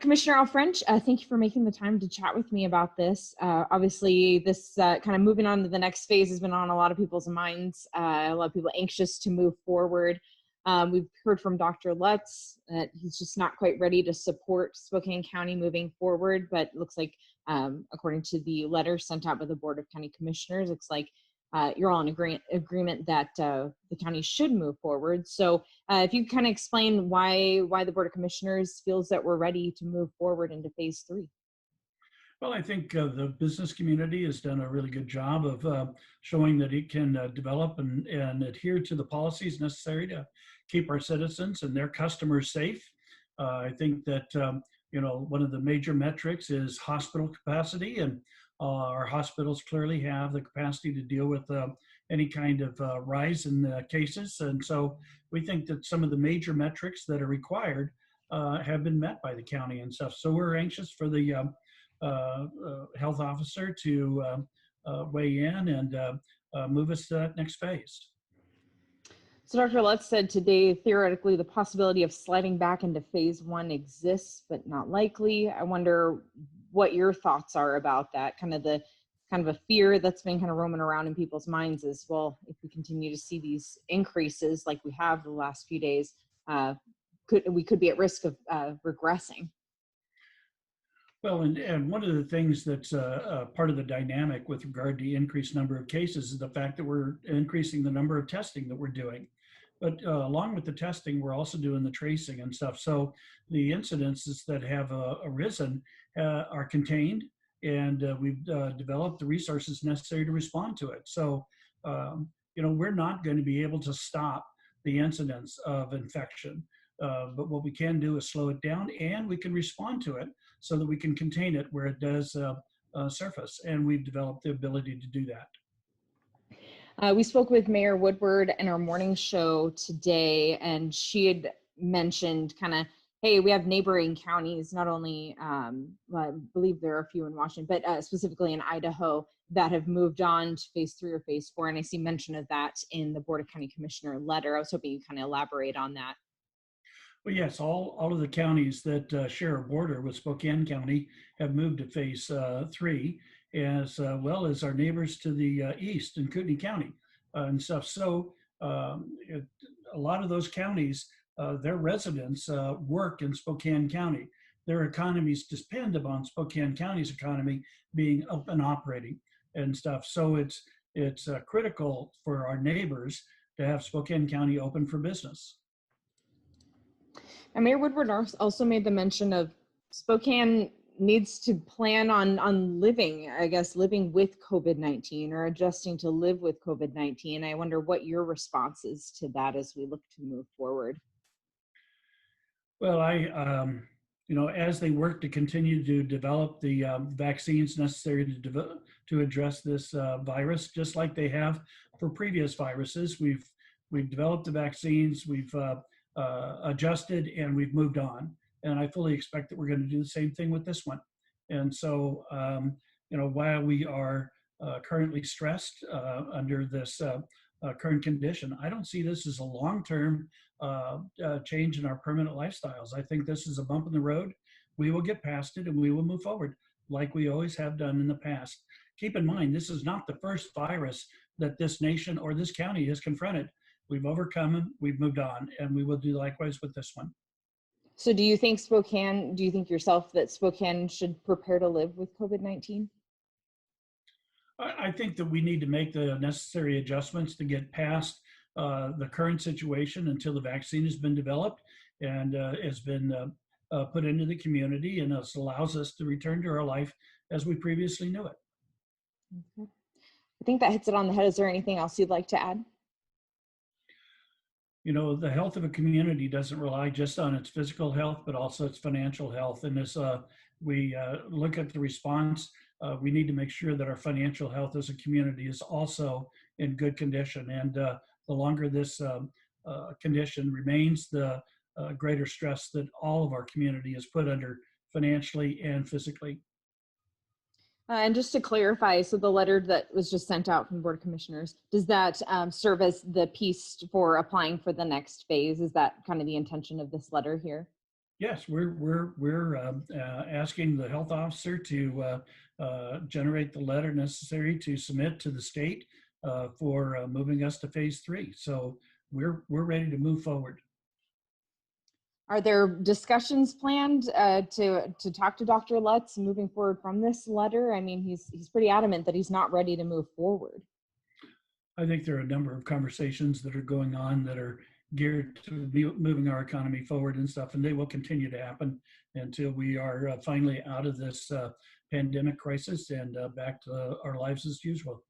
Commissioner Al French, thank you for making the time to chat with me about this. Obviously, this kind of moving on to the next phase has been on a lot of people's minds. A lot of people anxious to move forward. We've heard from Dr. Lutz that he's just not quite ready to support Spokane County moving forward, but it looks like, according to the letter sent out by the Board of County Commissioners, looks like you're all in agreement that the county should move forward. So if you kind of explain why the Board of Commissioners feels that we're ready to move forward into phase 3. Well, I think the business community has done a really good job of showing that it can develop and adhere to the policies necessary to keep our citizens and their customers safe. I think that, one of the major metrics is hospital capacity, and our hospitals clearly have the capacity to deal with any kind of rise in cases. And so we think that some of the major metrics that are required have been met by the county and stuff. So we're anxious for the health officer to weigh in and move us to that next phase. So Dr. Lutz said today, theoretically, the possibility of sliding back into phase 1 exists, but not likely. I wonder what your thoughts are about that. Kind of a fear that's been kind of roaming around in people's minds is, well, if we continue to see these increases like we have the last few days, we could be at risk of regressing. Well, and one of the things that's part of the dynamic with regard to the increased number of cases is the fact that we're increasing the number of testing that we're doing. But along with the testing, we're also doing the tracing and stuff. So the incidences that have arisen are contained, and we've developed the resources necessary to respond to it. So, we're not going to be able to stop the incidence of infection. But what we can do is slow it down, and we can respond to it so that we can contain it where it does surface. And we've developed the ability to do that. We spoke with Mayor Woodward in our morning show today, and she had mentioned kind of, hey, we have neighboring counties, not only, I believe there are a few in Washington, but specifically in Idaho, that have moved on to phase 3 or phase 4. And I see mention of that in the Board of County Commissioner letter. I was hoping you kind of elaborate on that. Well, yes, all of the counties that share a border with Spokane County have moved to phase 3, as well as our neighbors to the east in Kootenai County and stuff. So a lot of those counties, their residents work in Spokane County. Their economies depend upon Spokane County's economy being up and operating and stuff. So it's critical for our neighbors to have Spokane County open for business. And Mayor Woodward also made the mention of Spokane needs to plan on living with COVID-19 or adjusting to live with COVID-19. I wonder what your response is to that as we look to move forward. Well, as they work to continue to develop the vaccines necessary to address this virus, just like they have for previous viruses, we've developed the vaccines, we've adjusted, and we've moved on. And I fully expect that we're going to do the same thing with this one. And so, while we are currently stressed under this current condition, I don't see this as a long-term change in our permanent lifestyles. I think this is a bump in the road. We will get past it, and we will move forward like we always have done in the past. Keep in mind, this is not the first virus that this nation or this county has confronted. We've overcome them, we've moved on, and we will do likewise with this one. So do you think yourself that Spokane should prepare to live with COVID-19? I think that we need to make the necessary adjustments to get past the current situation until the vaccine has been developed and has been put into the community, and this allows us to return to our life as we previously knew it. Okay. I think that hits it on the head. Is there anything else you'd like to add? The health of a community doesn't rely just on its physical health, but also its financial health. And as we look at the response, we need to make sure that our financial health as a community is also in good condition. And the longer this condition remains, the greater stress that all of our community is put under financially and physically. And just to clarify, so the letter that was just sent out from the Board of Commissioners, does that serve as the piece for applying for the next phase? Is that kind of the intention of this letter here? Yes, we're asking the health officer to generate the letter necessary to submit to the state for moving us to phase 3. So we're ready to move forward. Are there discussions planned to talk to Dr. Lutz moving forward from this letter? I mean, he's pretty adamant that he's not ready to move forward. I think there are a number of conversations that are going on that are geared to be moving our economy forward and stuff, and they will continue to happen until we are finally out of this pandemic crisis and back to our lives as usual.